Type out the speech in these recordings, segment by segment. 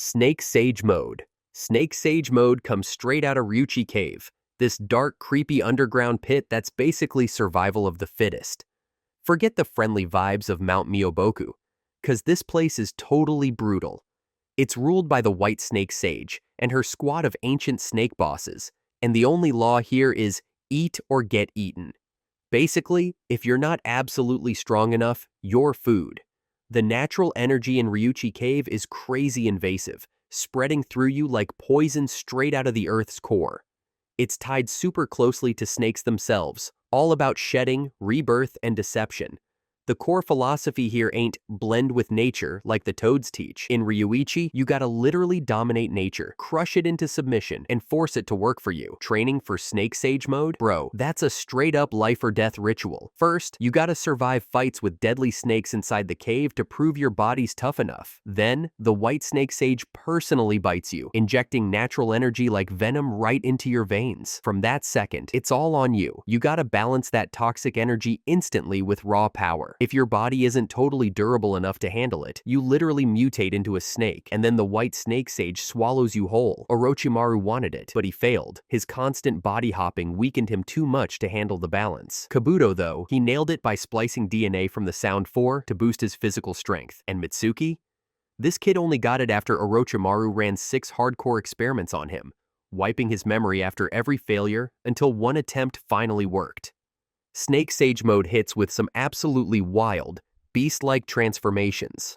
Snake Sage Mode. Snake Sage Mode comes straight out of Ryuchi Cave, this dark, creepy underground pit that's basically survival of the fittest. Forget the friendly vibes of Mount Myoboku, cause this place is totally brutal. It's ruled by the White Snake Sage and her squad of ancient snake bosses, and the only law here is eat or get eaten. Basically, if you're not absolutely strong enough, you're food. The natural energy in Ryuchi Cave is crazy invasive, spreading through you like poison straight out of the Earth's core. It's tied super closely to snakes themselves, all about shedding, rebirth, and deception. The core philosophy here ain't blend with nature like the toads teach. In Ryuichi, you gotta literally dominate nature, crush it into submission, and force it to work for you. Training for Snake Sage Mode? Bro, that's a straight up life or death ritual. First, you gotta survive fights with deadly snakes inside the cave to prove your body's tough enough. Then, the White Snake Sage personally bites you, injecting natural energy like venom right into your veins. From that second, it's all on you. You gotta balance that toxic energy instantly with raw power. If your body isn't totally durable enough to handle it, you literally mutate into a snake, and then the White Snake Sage swallows you whole. Orochimaru wanted it, but he failed. His constant body hopping weakened him too much to handle the balance. Kabuto, though, he nailed it by splicing DNA from the Sound 4 to boost his physical strength. And Mitsuki? This kid only got it after Orochimaru ran 6 hardcore experiments on him, wiping his memory after every failure until one attempt finally worked. Snake Sage Mode hits with some absolutely wild, beast-like transformations.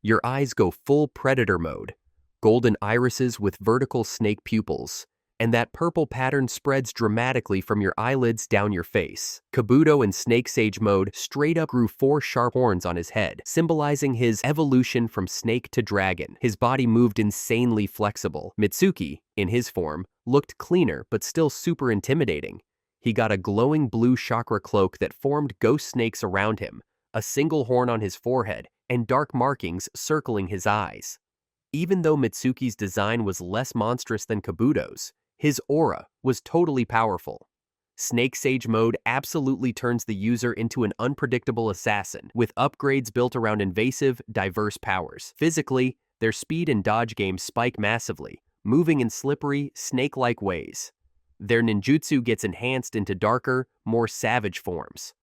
Your eyes go full predator mode, golden irises with vertical snake pupils, and that purple pattern spreads dramatically from your eyelids down your face. Kabuto in Snake Sage Mode straight up grew 4 sharp horns on his head, symbolizing his evolution from snake to dragon. His body moved insanely flexible. Mitsuki, in his form, looked cleaner but still super intimidating. He got a glowing blue chakra cloak that formed ghost snakes around him, a single horn on his forehead, and dark markings circling his eyes. Even though Mitsuki's design was less monstrous than Kabuto's, his aura was totally powerful. Snake Sage Mode absolutely turns the user into an unpredictable assassin, with upgrades built around invasive, diverse powers. Physically, their speed and dodge games spike massively, moving in slippery, snake-like ways. Their ninjutsu gets enhanced into darker, more savage forms.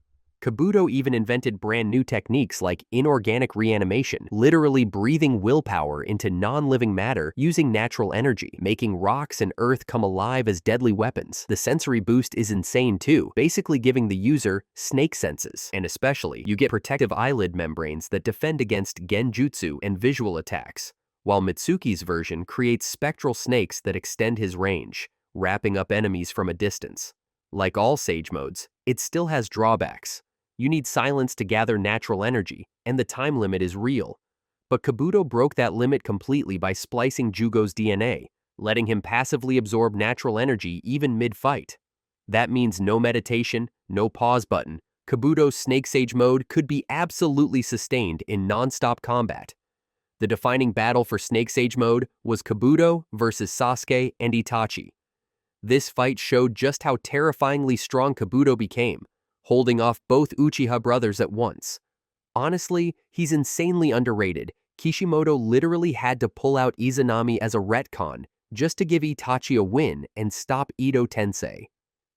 Kabuto even invented brand new techniques like inorganic reanimation, literally breathing willpower into non-living matter using natural energy, making rocks and earth come alive as deadly weapons. The sensory boost is insane too, basically giving the user snake senses. And especially, you get protective eyelid membranes that defend against genjutsu and visual attacks, while Mitsuki's version creates spectral snakes that extend his range, wrapping up enemies from a distance. Like all Sage Modes, it still has drawbacks. You need silence to gather natural energy, and the time limit is real. But Kabuto broke that limit completely by splicing Jugo's DNA, letting him passively absorb natural energy even mid-fight. That means no meditation, no pause button. Kabuto's Snake Sage Mode could be absolutely sustained in non-stop combat. The defining battle for Snake Sage Mode was Kabuto versus Sasuke and Itachi. This fight showed just how terrifyingly strong Kabuto became, holding off both Uchiha brothers at once. Honestly, he's insanely underrated. Kishimoto literally had to pull out Izanami as a retcon just to give Itachi a win and stop Edo Tensei.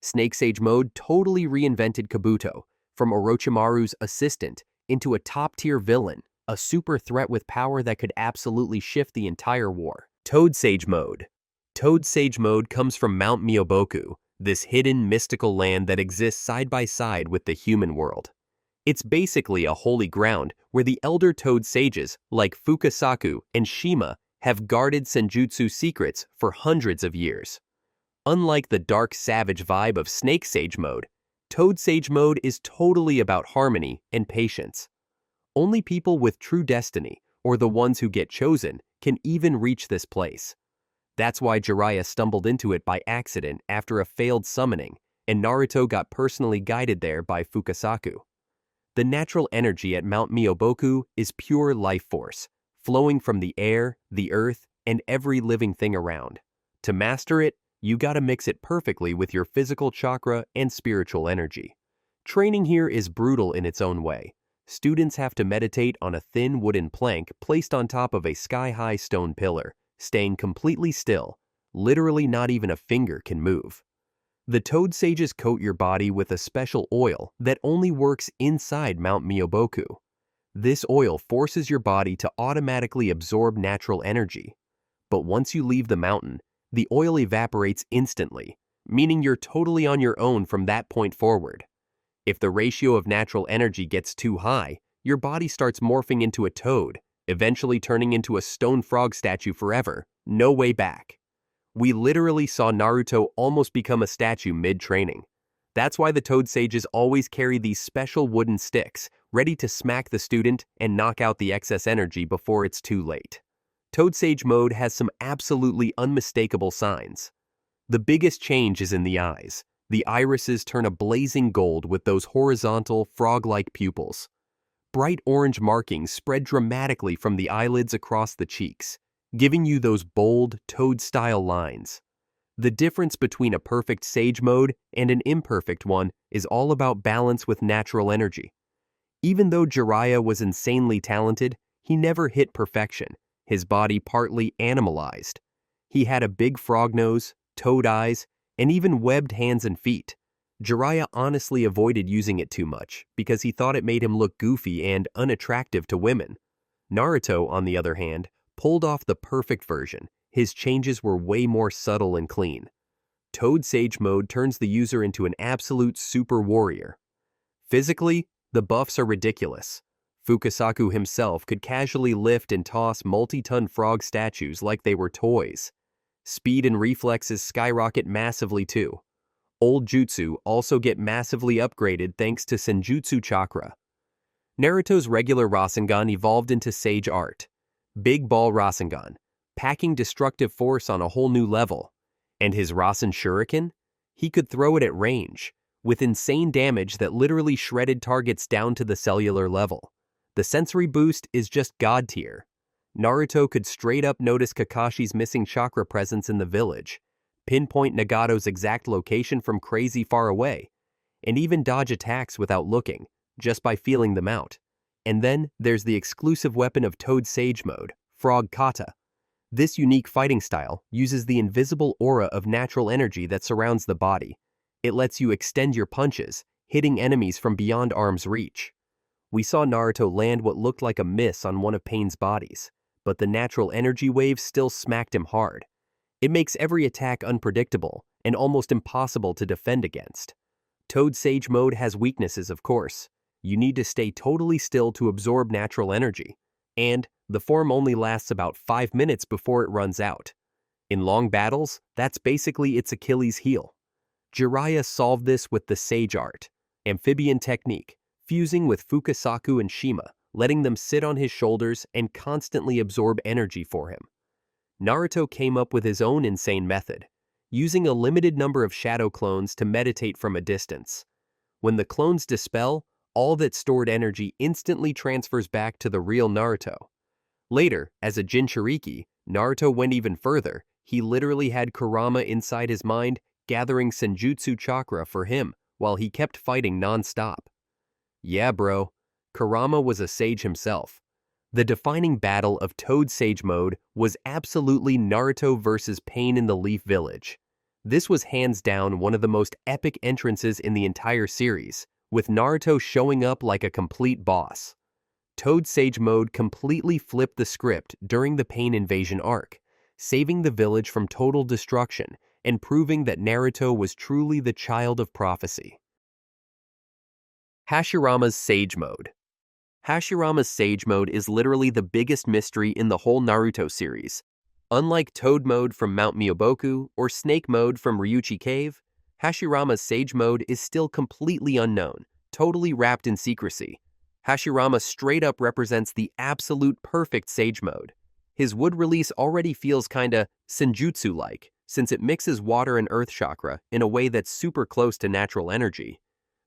Snake Sage Mode totally reinvented Kabuto, from Orochimaru's assistant into a top-tier villain, a super threat with power that could absolutely shift the entire war. Toad Sage Mode. Toad Sage Mode comes from Mount Myoboku, this hidden mystical land that exists side by side with the human world. It's basically a holy ground where the elder toad sages like Fukasaku and Shima have guarded senjutsu secrets for hundreds of years. Unlike the dark savage vibe of Snake Sage Mode, Toad Sage Mode is totally about harmony and patience. Only people with true destiny, or the ones who get chosen, can even reach this place. That's why Jiraiya stumbled into it by accident after a failed summoning, and Naruto got personally guided there by Fukasaku. The natural energy at Mount Myoboku is pure life force, flowing from the air, the earth, and every living thing around. To master it, you gotta mix it perfectly with your physical chakra and spiritual energy. Training here is brutal in its own way. Students have to meditate on a thin wooden plank placed on top of a sky-high stone pillar, staying completely still. Literally not even a finger can move. The toad sages coat your body with a special oil that only works inside Mount Myoboku. This oil forces your body to automatically absorb natural energy. But once you leave the mountain, the oil evaporates instantly, meaning you're totally on your own from that point forward. If the ratio of natural energy gets too high, your body starts morphing into a toad, eventually turning into a stone frog statue forever. No way back. We literally saw Naruto almost become a statue mid-training. That's why the toad sages always carry these special wooden sticks, ready to smack the student and knock out the excess energy before it's too late. Toad Sage mode has some absolutely unmistakable signs. The biggest change is in the eyes. The irises turn a blazing gold with those horizontal, frog-like pupils. Bright orange markings spread dramatically from the eyelids across the cheeks, giving you those bold, toad-style lines. The difference between a perfect Sage mode and an imperfect one is all about balance with natural energy. Even though Jiraiya was insanely talented, he never hit perfection, his body partly animalized. He had a big frog nose, toad eyes, and even webbed hands and feet. Jiraiya honestly avoided using it too much because he thought it made him look goofy and unattractive to women. Naruto, on the other hand, pulled off the perfect version. His changes were way more subtle and clean. Toad Sage mode turns the user into an absolute super warrior. Physically, the buffs are ridiculous. Fukasaku himself could casually lift and toss multi-ton frog statues like they were toys. Speed and reflexes skyrocket massively too. Old Jutsu also get massively upgraded thanks to Senjutsu chakra. Naruto's regular Rasengan evolved into Sage art. Big Ball Rasengan, packing destructive force on a whole new level. And his Rasen Shuriken? He could throw it at range, with insane damage that literally shredded targets down to the cellular level. The sensory boost is just god tier. Naruto could straight up notice Kakashi's missing chakra presence in the village, pinpoint Nagato's exact location from crazy far away, and even dodge attacks without looking, just by feeling them out. And then there's the exclusive weapon of Toad Sage mode, Frog Kata. This unique fighting style uses the invisible aura of natural energy that surrounds the body. It lets you extend your punches, hitting enemies from beyond arm's reach. We saw Naruto land what looked like a miss on one of Pain's bodies, but the natural energy wave still smacked him hard. It makes every attack unpredictable and almost impossible to defend against. Toad Sage mode has weaknesses, of course. You need to stay totally still to absorb natural energy, and the form only lasts about 5 minutes before it runs out. In long battles, that's basically its Achilles heel. Jiraiya solved this with the Sage art, amphibian technique, fusing with Fukasaku and Shima, letting them sit on his shoulders and constantly absorb energy for him. Naruto came up with his own insane method, using a limited number of shadow clones to meditate from a distance. When the clones dispel, all that stored energy instantly transfers back to the real Naruto. Later, as a Jinchuriki, Naruto went even further. He literally had Kurama inside his mind, gathering Senjutsu chakra for him while he kept fighting non-stop. Yeah, bro, Kurama was a sage himself. The defining battle of Toad Sage mode was absolutely Naruto versus Pain in the Leaf Village. This was hands down one of the most epic entrances in the entire series, with Naruto showing up like a complete boss. Toad Sage mode completely flipped the script during the Pain invasion arc, saving the village from total destruction and proving that Naruto was truly the child of prophecy. Hashirama's Sage mode. Hashirama's Sage mode is literally the biggest mystery in the whole Naruto series. Unlike Toad mode from Mount Myoboku or Snake mode from Ryuchi Cave, Hashirama's Sage mode is still completely unknown, totally wrapped in secrecy. Hashirama straight up represents the absolute perfect Sage mode. His wood release already feels kinda Senjutsu-like, since it mixes water and earth chakra in a way that's super close to natural energy.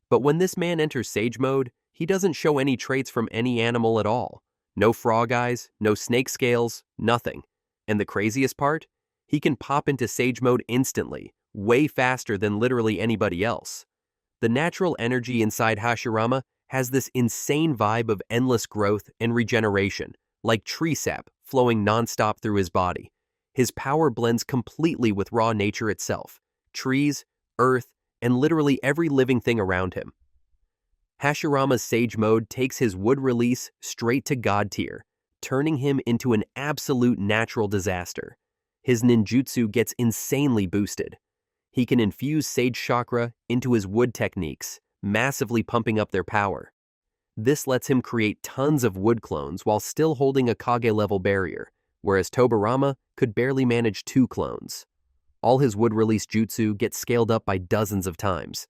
But when this man enters Sage mode, he doesn't show any traits from any animal at all. No frog eyes, no snake scales, nothing. And the craziest part? He can pop into Sage mode instantly, way faster than literally anybody else. The natural energy inside Hashirama has this insane vibe of endless growth and regeneration, like tree sap flowing nonstop through his body. His power blends completely with raw nature itself, trees, earth, and literally every living thing around him. Hashirama's Sage Mode takes his wood release straight to God tier, turning him into an absolute natural disaster. His ninjutsu gets insanely boosted. He can infuse Sage Chakra into his wood techniques, massively pumping up their power. This lets him create tons of wood clones while still holding a Kage-level barrier, whereas Tobirama could barely manage 2 clones. All his wood release jutsu gets scaled up by dozens of times.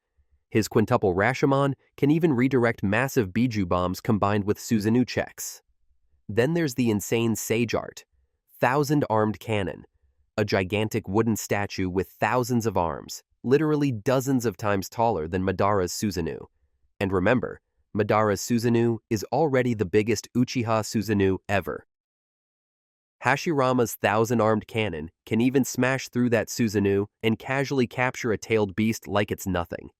His quintuple Rashomon can even redirect massive Biju bombs combined with Susanoo checks. Then there's the insane Sage Art, 1,000-armed cannon, a gigantic wooden statue with thousands of arms, literally dozens of times taller than Madara's Susanoo. And remember, Madara's Susanoo is already the biggest Uchiha Susanoo ever. Hashirama's 1,000-armed cannon can even smash through that Susanoo and casually capture a tailed beast like it's nothing.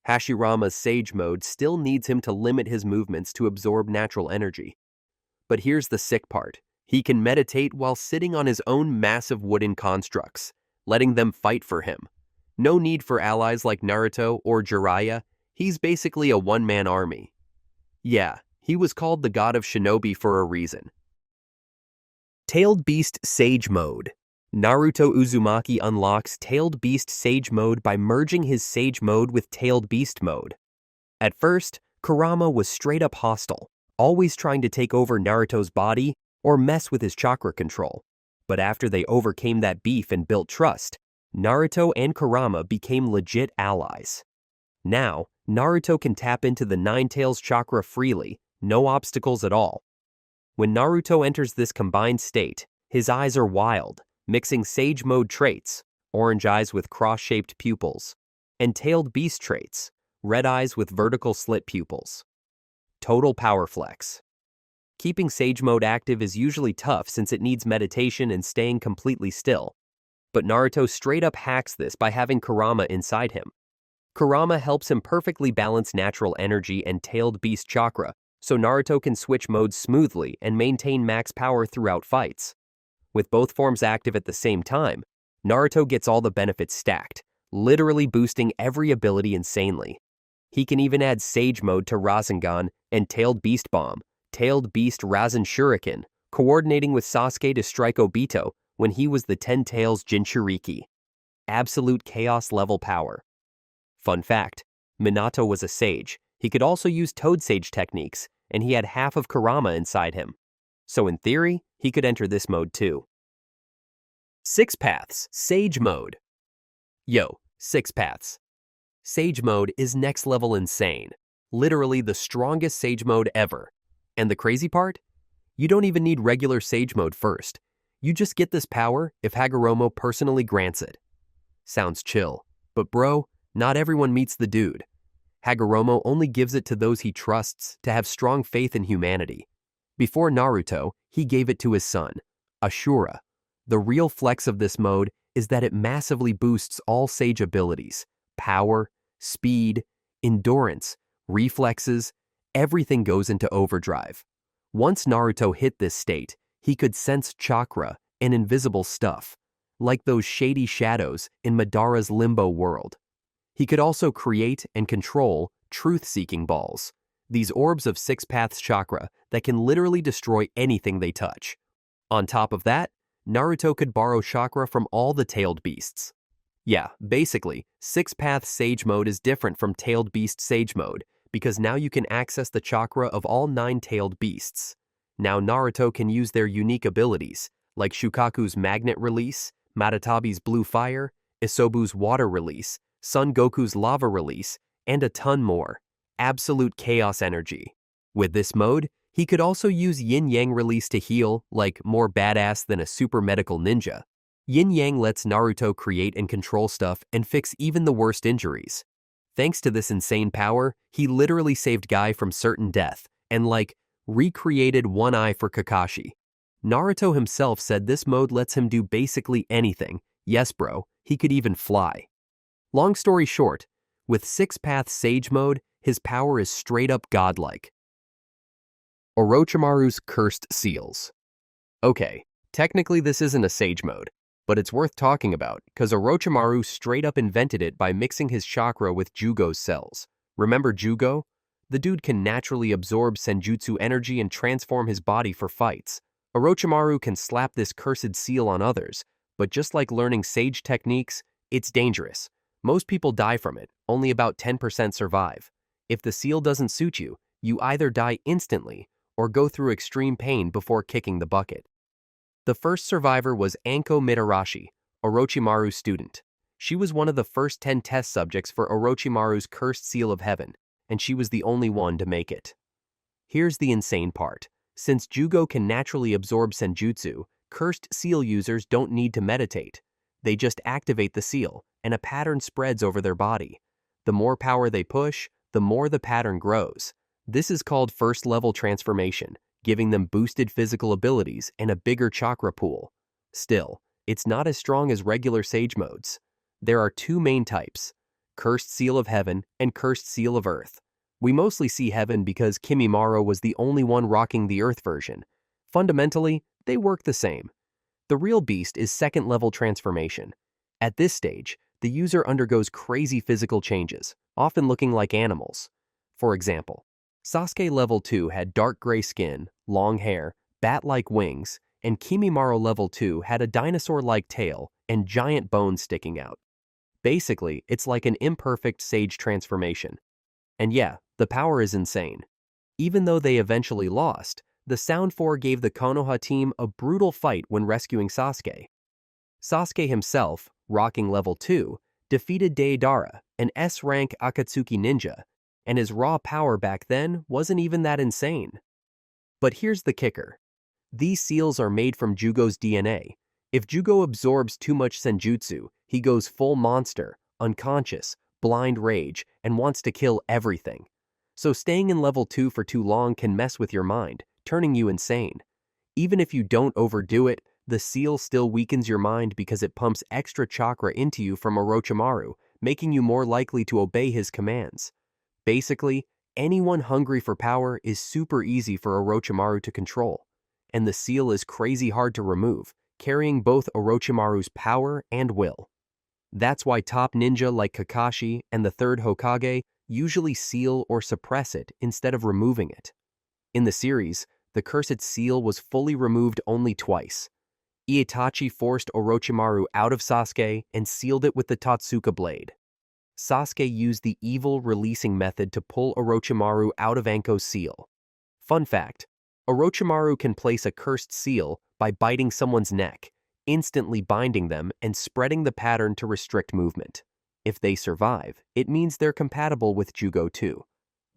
Hashirama's Sage Mode still needs him to limit his movements to absorb natural energy. But here's the sick part. He can meditate while sitting on his own massive wooden constructs, letting them fight for him. No need for allies like Naruto or Jiraiya. He's basically a one-man army. Yeah, he was called the god of shinobi for a reason. Tailed Beast Sage Mode. Naruto Uzumaki unlocks Tailed Beast Sage Mode by merging his Sage Mode with Tailed Beast Mode. At first, Kurama was straight up hostile, always trying to take over Naruto's body or mess with his chakra control. But after they overcame that beef and built trust, Naruto and Kurama became legit allies. Now, Naruto can tap into the Nine Tails chakra freely, no obstacles at all. When Naruto enters this combined state, his eyes are wild, mixing Sage Mode traits, orange eyes with cross-shaped pupils, and Tailed Beast traits, red eyes with vertical slit pupils. Total power flex. Keeping Sage Mode active is usually tough since it needs meditation and staying completely still. But Naruto straight up hacks this by having Kurama inside him. Kurama helps him perfectly balance natural energy and Tailed Beast chakra, so Naruto can switch modes smoothly and maintain max power throughout fights. With both forms active at the same time, Naruto gets all the benefits stacked, literally boosting every ability insanely. He can even add Sage Mode to Rasengan and Tailed Beast Bomb, Tailed Beast Rasen Shuriken, coordinating with Sasuke to strike Obito when he was the 10 Tails Jinchuriki. Absolute chaos-level power. Fun fact, Minato was a sage. He could also use Toad Sage techniques, and he had half of Kurama inside him. So in theory, he could enter this mode too. 6 Paths Sage Mode. Yo, 6 Paths. Sage Mode is next level insane. Literally the strongest Sage Mode ever. And the crazy part? You don't even need regular Sage Mode first. You just get this power if Hagoromo personally grants it. Sounds chill, but bro, not everyone meets the dude. Hagoromo only gives it to those he trusts to have strong faith in humanity. Before Naruto, he gave it to his son, Ashura. The real flex of this mode is that it massively boosts all Sage abilities, power, speed, endurance, reflexes, everything goes into overdrive. Once Naruto hit this state, he could sense chakra and invisible stuff, like those shady shadows in Madara's limbo world. He could also create and control truth-seeking balls, these orbs of 6 Paths chakra that can literally destroy anything they touch. On top of that, Naruto could borrow chakra from all the tailed beasts. Yeah, basically, 6 Paths Sage Mode is different from Tailed Beast Sage Mode, because now you can access the chakra of all 9 tailed beasts. Now Naruto can use their unique abilities, like Shukaku's Magnet Release, Matatabi's Blue Fire, Isobu's Water Release, Son Goku's Lava Release, and a ton more. Absolute chaos energy. With this mode, he could also use Yin-Yang Release to heal, like more badass than a super medical ninja. Yin-Yang lets Naruto create and control stuff and fix even the worst injuries. Thanks to this insane power, he literally saved Guy from certain death and, recreated one eye for Kakashi. Naruto himself said this mode lets him do basically anything. Yes, bro, he could even fly. Long story short, with 6 Paths Sage Mode, His power is straight up godlike. Orochimaru's Cursed Seals. Okay, technically this isn't a Sage Mode, but it's worth talking about because Orochimaru straight up invented it by mixing his chakra with Jugo's cells. Remember Jugo? The dude can naturally absorb Senjutsu energy and transform his body for fights. Orochimaru can slap this cursed seal on others, but just like learning sage techniques, it's dangerous. Most people die from it, only about 10% survive. If the seal doesn't suit you, you either die instantly or go through extreme pain before kicking the bucket. The first survivor was Anko Mitarashi, Orochimaru's student. She was one of the first 10 test subjects for Orochimaru's Cursed Seal of Heaven, and she was the only one to make it. Here's the insane part. Since Jugo can naturally absorb Senjutsu, Cursed Seal users don't need to meditate. They just activate the seal, and a pattern spreads over their body. The more power they push, the more the pattern grows. This is called first-level transformation, giving them boosted physical abilities and a bigger chakra pool. Still, it's not as strong as regular Sage modes. There are two main types, Cursed Seal of Heaven and Cursed Seal of Earth. We mostly see Heaven because Kimimaro was the only one rocking the Earth version. Fundamentally, they work the same. The real beast is second-level transformation. At this stage, the user undergoes crazy physical changes, often looking like animals. For example, Sasuke level 2 had dark gray skin, long hair, bat-like wings, and Kimimaro level 2 had a dinosaur-like tail and giant bones sticking out. Basically, it's like an imperfect sage transformation. And yeah, the power is insane. Even though they eventually lost, the Sound 4 gave the Konoha team a brutal fight when rescuing Sasuke. Sasuke himself, rocking level 2, defeated Deidara, an S-rank Akatsuki ninja, and his raw power back then wasn't even that insane. But here's the kicker. These seals are made from Jugo's DNA. If Jugo absorbs too much Senjutsu, he goes full monster, unconscious, blind rage, and wants to kill everything. So staying in level 2 for too long can mess with your mind, turning you insane. Even if you don't overdo it, the seal still weakens your mind because it pumps extra chakra into you from Orochimaru, making you more likely to obey his commands. Basically, anyone hungry for power is super easy for Orochimaru to control, and the seal is crazy hard to remove, carrying both Orochimaru's power and will. That's why top ninja like Kakashi and the third Hokage usually seal or suppress it instead of removing it. In the series, the cursed seal was fully removed only twice. Itachi forced Orochimaru out of Sasuke and sealed it with the Totsuka blade. Sasuke used the evil releasing method to pull Orochimaru out of Anko's seal. Fun fact, Orochimaru can place a cursed seal by biting someone's neck, instantly binding them and spreading the pattern to restrict movement. If they survive, it means they're compatible with Jugo too.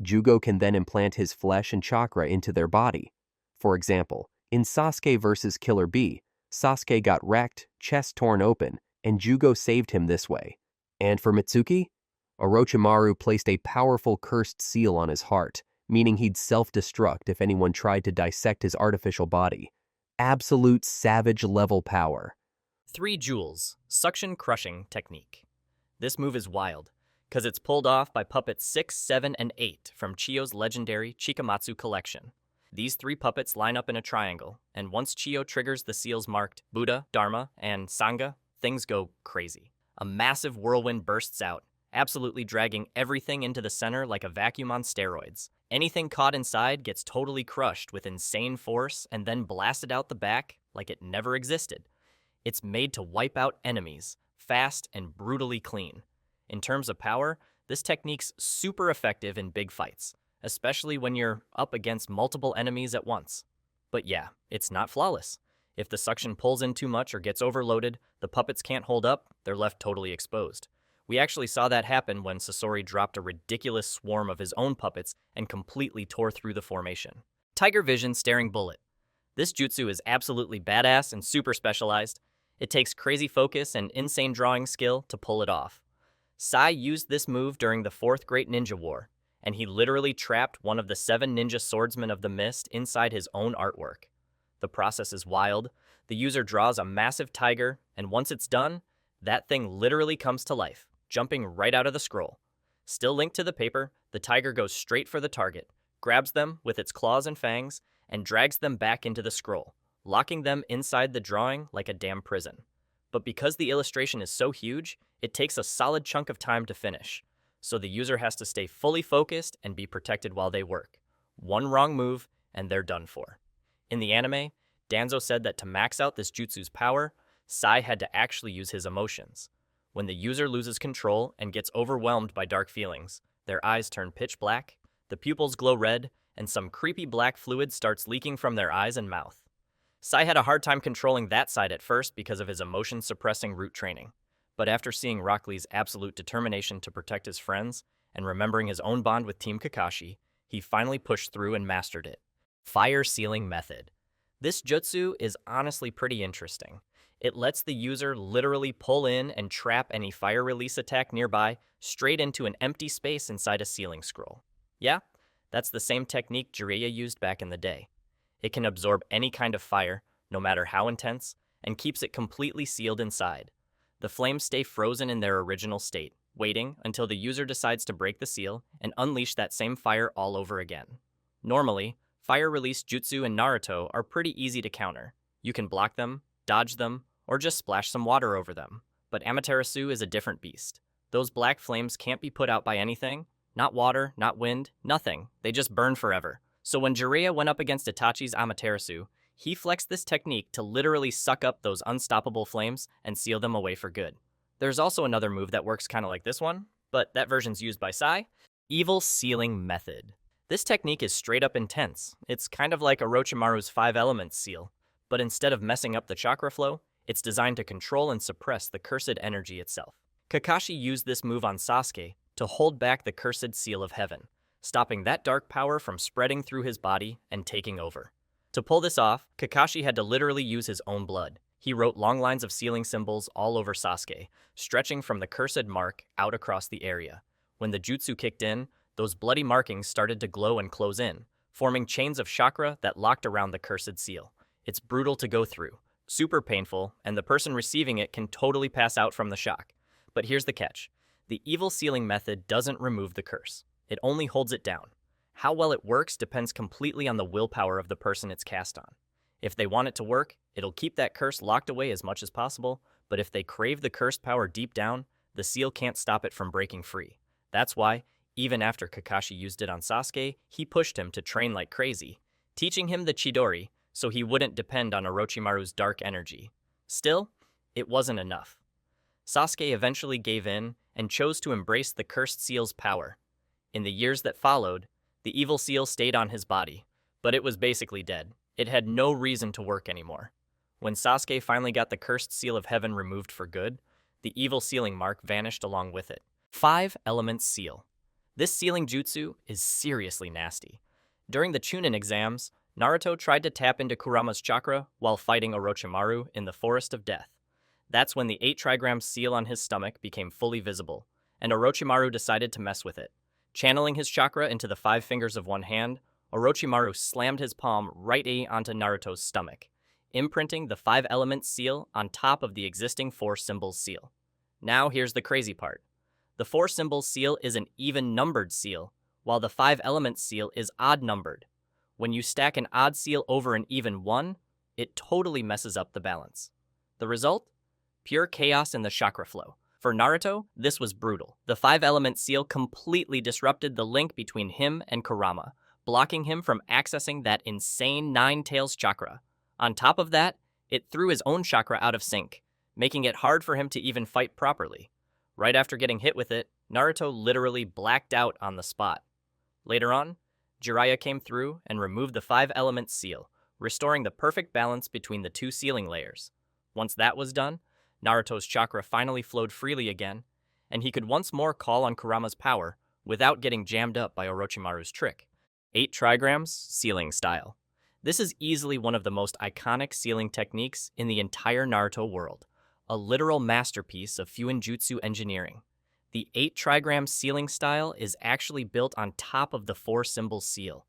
Jugo can then implant his flesh and chakra into their body. For example, in Sasuke vs. Killer Bee, Sasuke got wrecked, chest torn open, and Jugo saved him this way. And for Mitsuki, Orochimaru placed a powerful cursed seal on his heart, meaning he'd self-destruct if anyone tried to dissect his artificial body. Absolute savage-level power. 3 Jewels, Suction Crushing Technique. This move is wild, because it's pulled off by puppets 6, 7, and 8 from Chiyo's legendary Chikamatsu collection. These 3 puppets line up in a triangle, and once Chiyo triggers the seals marked Buddha, Dharma, and Sangha, things go crazy. A massive whirlwind bursts out, absolutely dragging everything into the center like a vacuum on steroids. Anything caught inside gets totally crushed with insane force and then blasted out the back like it never existed. It's made to wipe out enemies, fast and brutally clean. In terms of power, this technique's super effective in big fights, especially when you're up against multiple enemies at once. But yeah, it's not flawless. If the suction pulls in too much or gets overloaded, the puppets can't hold up, they're left totally exposed. We actually saw that happen when Sasori dropped a ridiculous swarm of his own puppets and completely tore through the formation. Tiger Vision Staring Bullet. This jutsu is absolutely badass and super specialized. It takes crazy focus and insane drawing skill to pull it off. Sai used this move during the 4th Great Ninja War, and he literally trapped one of the 7 ninja swordsmen of the mist inside his own artwork. The process is wild. The user draws a massive tiger, and once it's done, that thing literally comes to life, jumping right out of the scroll. Still linked to the paper, the tiger goes straight for the target, grabs them with its claws and fangs, and drags them back into the scroll, locking them inside the drawing like a damn prison. But because the illustration is so huge, it takes a solid chunk of time to finish, so the user has to stay fully focused and be protected while they work. One wrong move, and they're done for. In the anime, Danzo said that to max out this jutsu's power, Sai had to actually use his emotions. When the user loses control and gets overwhelmed by dark feelings, their eyes turn pitch black, the pupils glow red, and some creepy black fluid starts leaking from their eyes and mouth. Sai had a hard time controlling that side at first because of his emotion-suppressing root training. But after seeing Rock Lee's absolute determination to protect his friends and remembering his own bond with Team Kakashi, he finally pushed through and mastered it. Fire Sealing Method. This jutsu is honestly pretty interesting. It lets the user literally pull in and trap any fire release attack nearby straight into an empty space inside a sealing scroll. Yeah, that's the same technique Jiraiya used back in the day. It can absorb any kind of fire, no matter how intense, and keeps it completely sealed inside. The flames stay frozen in their original state, waiting until the user decides to break the seal and unleash that same fire all over again. Normally, fire release jutsu in Naruto are pretty easy to counter. You can block them, dodge them, or just splash some water over them. But Amaterasu is a different beast. Those black flames can't be put out by anything. Not water, not wind, nothing. They just burn forever. So when Jiraiya went up against Itachi's Amaterasu, he flexed this technique to literally suck up those unstoppable flames and seal them away for good. There's also another move that works kind of like this one, but that version's used by Sai. Evil Sealing Method. This technique is straight up intense. It's kind of like Orochimaru's 5 elements seal, but instead of messing up the chakra flow, it's designed to control and suppress the cursed energy itself. Kakashi used this move on Sasuke to hold back the cursed seal of heaven, stopping that dark power from spreading through his body and taking over. To pull this off, Kakashi had to literally use his own blood. He wrote long lines of sealing symbols all over Sasuke, stretching from the cursed mark out across the area. When the jutsu kicked in, those bloody markings started to glow and close in, forming chains of chakra that locked around the cursed seal. It's brutal to go through, super painful, and the person receiving it can totally pass out from the shock. But here's the catch. The evil sealing method doesn't remove the curse. It only holds it down. How well it works depends completely on the willpower of the person it's cast on. If they want it to work, it'll keep that curse locked away as much as possible, but if they crave the cursed power deep down, the seal can't stop it from breaking free. That's why, even after Kakashi used it on Sasuke, he pushed him to train like crazy, teaching him the Chidori so he wouldn't depend on Orochimaru's dark energy. Still, it wasn't enough. Sasuke eventually gave in and chose to embrace the cursed seal's power. In the years that followed, the evil seal stayed on his body, but it was basically dead. It had no reason to work anymore. When Sasuke finally got the cursed seal of heaven removed for good, the evil sealing mark vanished along with it. 5 Elements Seal. This sealing jutsu is seriously nasty. During the Chunin exams, Naruto tried to tap into Kurama's chakra while fighting Orochimaru in the Forest of Death. That's when the 8 trigram seal on his stomach became fully visible, and Orochimaru decided to mess with it. Channeling his chakra into the 5 fingers of one hand, Orochimaru slammed his palm right onto Naruto's stomach, imprinting the 5 elements seal on top of the existing 4 symbols seal. Now here's the crazy part. The 4 symbols seal is an even numbered seal, while the 5 elements seal is odd numbered. When you stack an odd seal over an even one, it totally messes up the balance. The result? Pure chaos in the chakra flow. For Naruto, this was brutal. The 5 element seal completely disrupted the link between him and Kurama, blocking him from accessing that insane 9 tails chakra. On top of that, it threw his own chakra out of sync, making it hard for him to even fight properly. Right after getting hit with it, Naruto literally blacked out on the spot. Later on, Jiraiya came through and removed the 5 element seal, restoring the perfect balance between the 2 sealing layers. Once that was done, Naruto's chakra finally flowed freely again, and he could once more call on Kurama's power without getting jammed up by Orochimaru's trick. 8 trigrams, sealing style. This is easily one of the most iconic sealing techniques in the entire Naruto world, a literal masterpiece of Fuinjutsu engineering. The 8 trigram sealing style is actually built on top of the 4 symbol seal.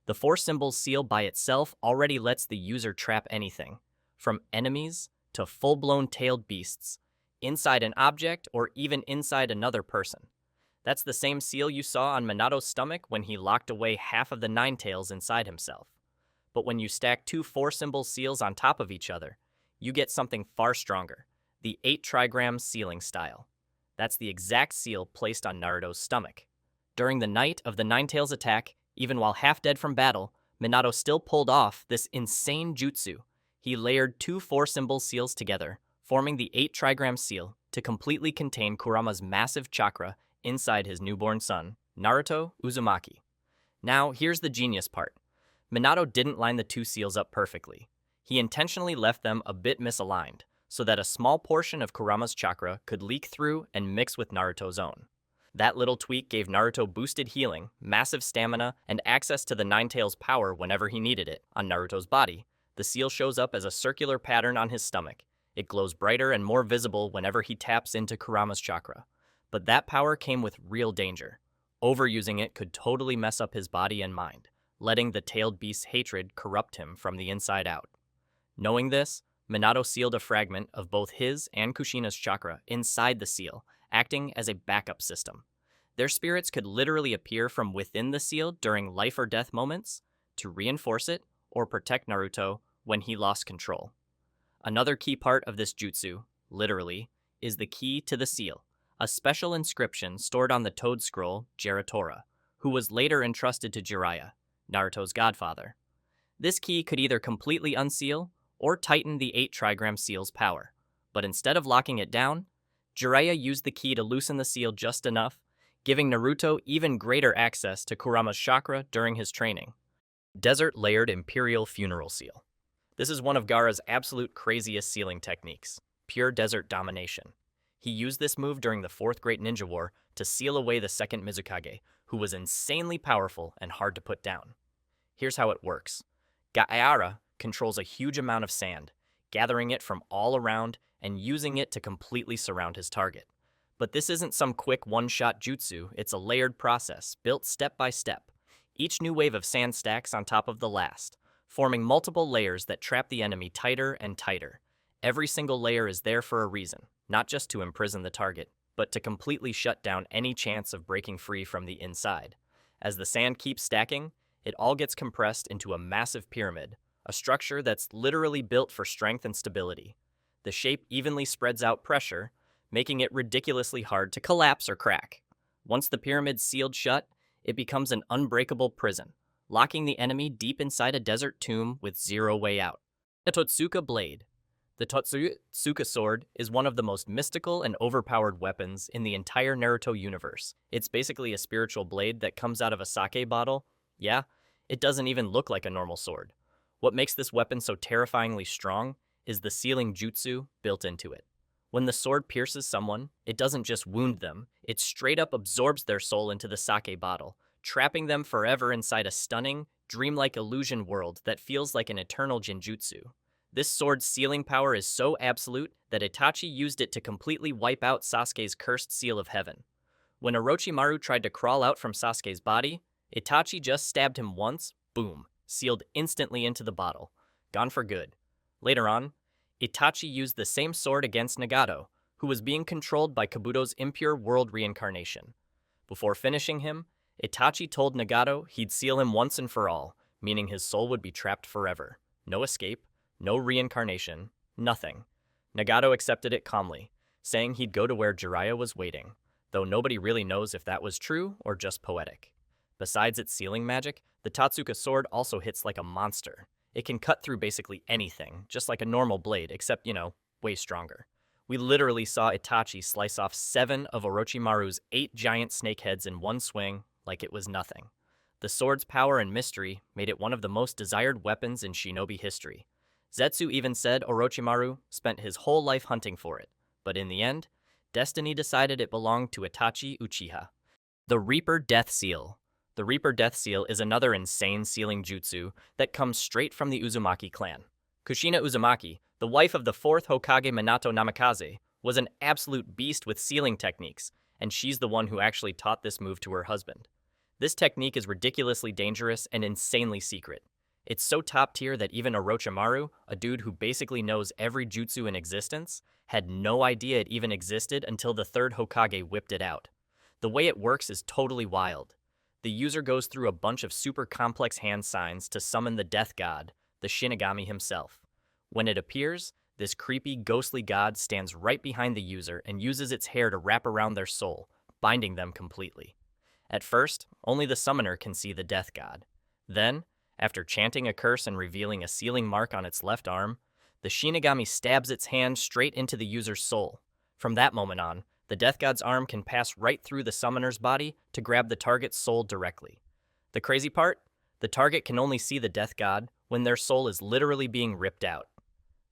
The 4 symbol seal by itself already lets the user trap anything, from enemies to full-blown tailed beasts, inside an object or even inside another person. That's the same seal you saw on Minato's stomach when he locked away half of the nine tails inside himself. But when you stack two 4-symbol seals on top of each other, you get something far stronger, the 8-trigram sealing style. That's the exact seal placed on Naruto's stomach. During the night of the Nine Tails attack, even while half dead from battle, Minato still pulled off this insane jutsu. He layered two 4-symbol seals together, forming the 8-trigram seal to completely contain Kurama's massive chakra inside his newborn son, Naruto Uzumaki. Now, here's the genius part. Minato didn't line the two seals up perfectly. He intentionally left them a bit misaligned, so that a small portion of Kurama's chakra could leak through and mix with Naruto's own. That little tweak gave Naruto boosted healing, massive stamina, and access to the Nine Tails power whenever he needed it. On Naruto's body, the seal shows up as a circular pattern on his stomach. It glows brighter and more visible whenever he taps into Kurama's chakra. But that power came with real danger. Overusing it could totally mess up his body and mind, letting the tailed beast's hatred corrupt him from the inside out. Knowing this, Minato sealed a fragment of both his and Kushina's chakra inside the seal, acting as a backup system. Their spirits could literally appear from within the seal during life or death moments to reinforce it or protect Naruto when he lost control. Another key part of this jutsu, literally, is the key to the seal, a special inscription stored on the Toad Scroll Giratora, who was later entrusted to Jiraiya, Naruto's godfather. This key could either completely unseal or tighten the 8-trigram seal's power, but instead of locking it down, Jiraiya used the key to loosen the seal just enough, giving Naruto even greater access to Kurama's chakra during his training. Desert Layered Imperial Funeral Seal. This is one of Gaara's absolute craziest sealing techniques, pure desert domination. He used this move during the Fourth Great Ninja War to seal away the second Mizukage, who was insanely powerful and hard to put down. Here's how it works. Gaara controls a huge amount of sand, gathering it from all around and using it to completely surround his target. But this isn't some quick one-shot jutsu, it's a layered process, built step by step. Each new wave of sand stacks on top of the last, forming multiple layers that trap the enemy tighter and tighter. Every single layer is there for a reason, not just to imprison the target, but to completely shut down any chance of breaking free from the inside. As the sand keeps stacking, it all gets compressed into a massive pyramid, a structure that's literally built for strength and stability. The shape evenly spreads out pressure, making it ridiculously hard to collapse or crack. Once the pyramid's sealed shut, it becomes an unbreakable prison, locking the enemy deep inside a desert tomb with zero way out. The Totsuka Blade. The Totsuka Sword is one of the most mystical and overpowered weapons in the entire Naruto universe. It's basically a spiritual blade that comes out of a sake bottle. Yeah, it doesn't even look like a normal sword. What makes this weapon so terrifyingly strong is the sealing jutsu built into it. When the sword pierces someone, it doesn't just wound them, it straight up absorbs their soul into the sake bottle, trapping them forever inside a stunning, dreamlike illusion world that feels like an eternal genjutsu. This sword's sealing power is so absolute that Itachi used it to completely wipe out Sasuke's cursed seal of heaven. When Orochimaru tried to crawl out from Sasuke's body, Itachi just stabbed him once, boom, sealed instantly into the bottle, gone for good. Later on, Itachi used the same sword against Nagato, who was being controlled by Kabuto's impure world reincarnation. Before finishing him, Itachi told Nagato he'd seal him once and for all, meaning his soul would be trapped forever. No escape, no reincarnation, nothing. Nagato accepted it calmly, saying he'd go to where Jiraiya was waiting, though nobody really knows if that was true or just poetic. Besides its sealing magic, the Totsuka sword also hits like a monster. It can cut through basically anything, just like a normal blade, except, way stronger. We literally saw Itachi slice off 7 of Orochimaru's 8 giant snake heads in one swing, like it was nothing. The sword's power and mystery made it one of the most desired weapons in shinobi history. Zetsu even said Orochimaru spent his whole life hunting for it, but in the end, destiny decided it belonged to Itachi Uchiha. The Reaper Death Seal. The Reaper Death Seal is another insane sealing jutsu that comes straight from the Uzumaki clan. Kushina Uzumaki, the wife of the 4th Hokage Minato Namikaze, was an absolute beast with sealing techniques, and she's the one who actually taught this move to her husband. This technique is ridiculously dangerous and insanely secret. It's so top tier that even Orochimaru, a dude who basically knows every jutsu in existence, had no idea it even existed until the 3rd Hokage whipped it out. The way it works is totally wild. The user goes through a bunch of super complex hand signs to summon the death god, the Shinigami himself. When it appears, this creepy, ghostly god stands right behind the user and uses its hair to wrap around their soul, binding them completely. At first, only the summoner can see the death god. Then, after chanting a curse and revealing a sealing mark on its left arm, the Shinigami stabs its hand straight into the user's soul. From that moment on, the death god's arm can pass right through the summoner's body to grab the target's soul directly. The crazy part? The target can only see the death god when their soul is literally being ripped out.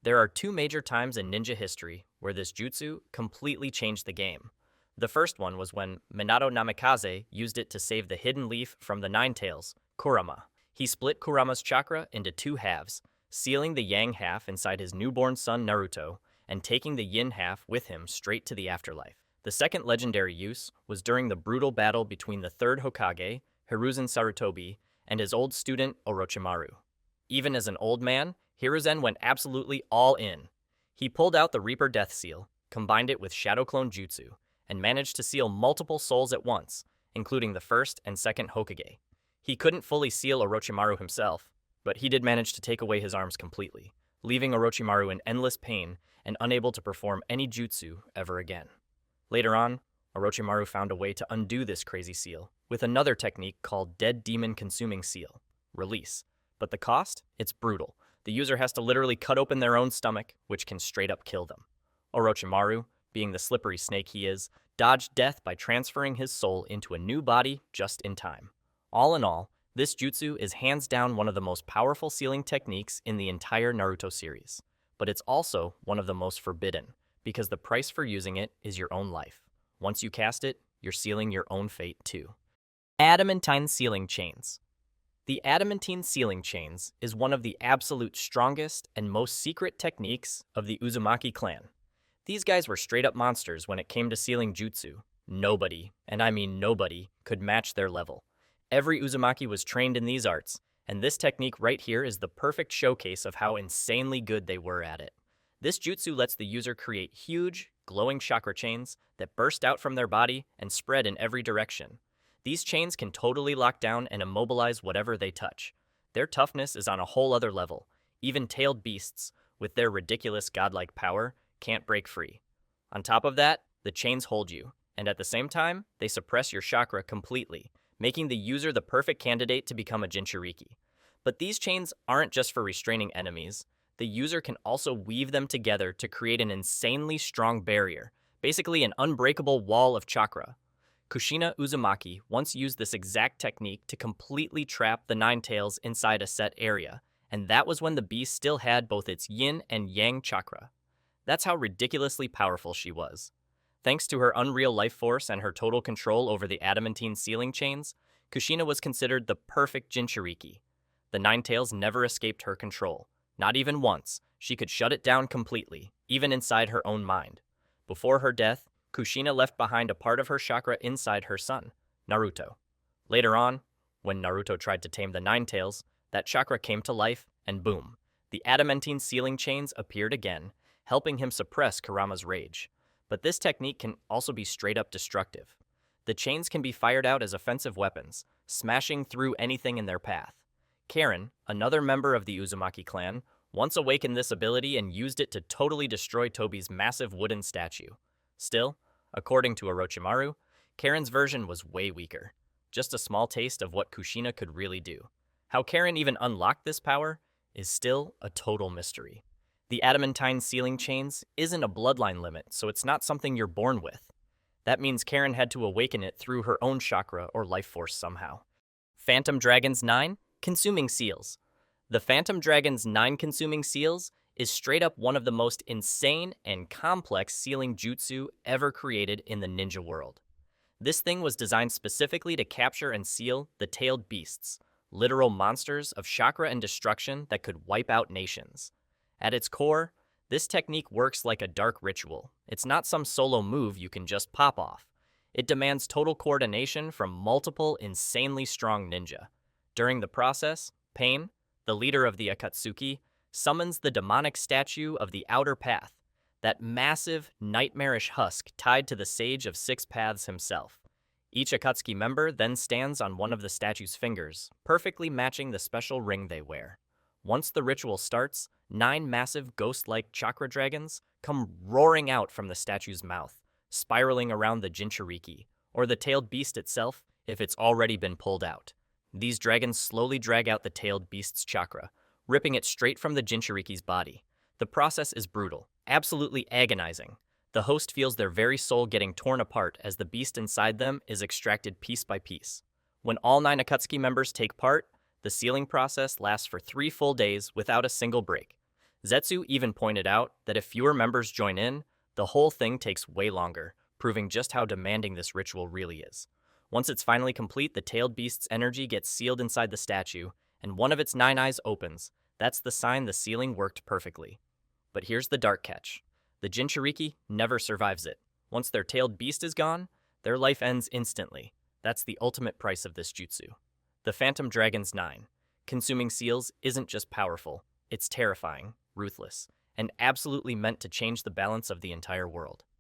There are two major times in ninja history where this jutsu completely changed the game. The first one was when Minato Namikaze used it to save the hidden leaf from the Nine Tails, Kurama. He split Kurama's chakra into two halves, sealing the yang half inside his newborn son Naruto, and taking the yin half with him straight to the afterlife. The second legendary use was during the brutal battle between the third Hokage, Hiruzen Sarutobi, and his old student Orochimaru. Even as an old man, Hiruzen went absolutely all in. He pulled out the Reaper Death Seal, combined it with Shadow Clone Jutsu, and managed to seal multiple souls at once, including the first and second Hokage. He couldn't fully seal Orochimaru himself, but he did manage to take away his arms completely, leaving Orochimaru in endless pain and unable to perform any jutsu ever again. Later on, Orochimaru found a way to undo this crazy seal with another technique called Dead Demon Consuming Seal, Release. But the cost? It's brutal. The user has to literally cut open their own stomach, which can straight up kill them. Orochimaru, being the slippery snake he is, dodged death by transferring his soul into a new body just in time. All in all, this jutsu is hands down one of the most powerful sealing techniques in the entire Naruto series. But it's also one of the most forbidden, because the price for using it is your own life. Once you cast it, you're sealing your own fate too. Adamantine Sealing Chains. The adamantine sealing chains is one of the absolute strongest and most secret techniques of the Uzumaki clan. These guys were straight up monsters when it came to sealing jutsu. Nobody, and I mean nobody, could match their level. Every Uzumaki was trained in these arts, and this technique right here is the perfect showcase of how insanely good they were at it. This jutsu lets the user create huge, glowing chakra chains that burst out from their body and spread in every direction. These chains can totally lock down and immobilize whatever they touch. Their toughness is on a whole other level. Even tailed beasts, with their ridiculous godlike power, can't break free. On top of that, the chains hold you, and at the same time, they suppress your chakra completely, making the user the perfect candidate to become a Jinchuriki. But these chains aren't just for restraining enemies. The user can also weave them together to create an insanely strong barrier, basically an unbreakable wall of chakra. Kushina Uzumaki once used this exact technique to completely trap the Nine Tails inside a set area, and that was when the beast still had both its yin and yang chakra. That's how ridiculously powerful she was. Thanks to her unreal life force and her total control over the adamantine sealing chains, Kushina was considered the perfect Jinchuriki. The Nine Tails never escaped her control. Not even once. She could shut it down completely, even inside her own mind. Before her death, Kushina left behind a part of her chakra inside her son, Naruto. Later on, when Naruto tried to tame the Nine Tails, that chakra came to life, and boom, the adamantine sealing chains appeared again, helping him suppress Kurama's rage. But this technique can also be straight up destructive. The chains can be fired out as offensive weapons, smashing through anything in their path. Karen, another member of the Uzumaki clan, once awakened this ability and used it to totally destroy Tobi's massive wooden statue. Still, according to Orochimaru, Karen's version was way weaker. Just a small taste of what Kushina could really do. How Karen even unlocked this power is still a total mystery. The adamantine sealing chains isn't a bloodline limit, so it's not something you're born with. That means Karen had to awaken it through her own chakra or life force somehow. Phantom Dragon's 9 Consuming Seals. The Phantom Dragon's 9 Consuming Seals is straight up one of the most insane and complex sealing jutsu ever created in the ninja world. This thing was designed specifically to capture and seal the tailed beasts, literal monsters of chakra and destruction that could wipe out nations. At its core, this technique works like a dark ritual. It's not some solo move you can just pop off. It demands total coordination from multiple insanely strong ninja. During the process, Pain, the leader of the Akatsuki, summons the demonic statue of the Outer Path, that massive, nightmarish husk tied to the Sage of Six Paths himself. Each Akatsuki member then stands on one of the statue's fingers, perfectly matching the special ring they wear. Once the ritual starts, 9 massive ghost-like chakra dragons come roaring out from the statue's mouth, spiraling around the Jinchuriki, or the tailed beast itself if it's already been pulled out. These dragons slowly drag out the tailed beast's chakra, ripping it straight from the Jinchuriki's body. The process is brutal, absolutely agonizing. The host feels their very soul getting torn apart as the beast inside them is extracted piece by piece. When all 9 Akatsuki members take part, the sealing process lasts for 3 full days without a single break. Zetsu even pointed out that if fewer members join in, the whole thing takes way longer, proving just how demanding this ritual really is. Once it's finally complete, the tailed beast's energy gets sealed inside the statue, and one of its 9 eyes opens. That's the sign the sealing worked perfectly. But here's the dark catch. The Jinchuriki never survives it. Once their tailed beast is gone, their life ends instantly. That's the ultimate price of this jutsu. The Phantom Dragon's 9. Consuming seals isn't just powerful, it's terrifying, ruthless, and absolutely meant to change the balance of the entire world.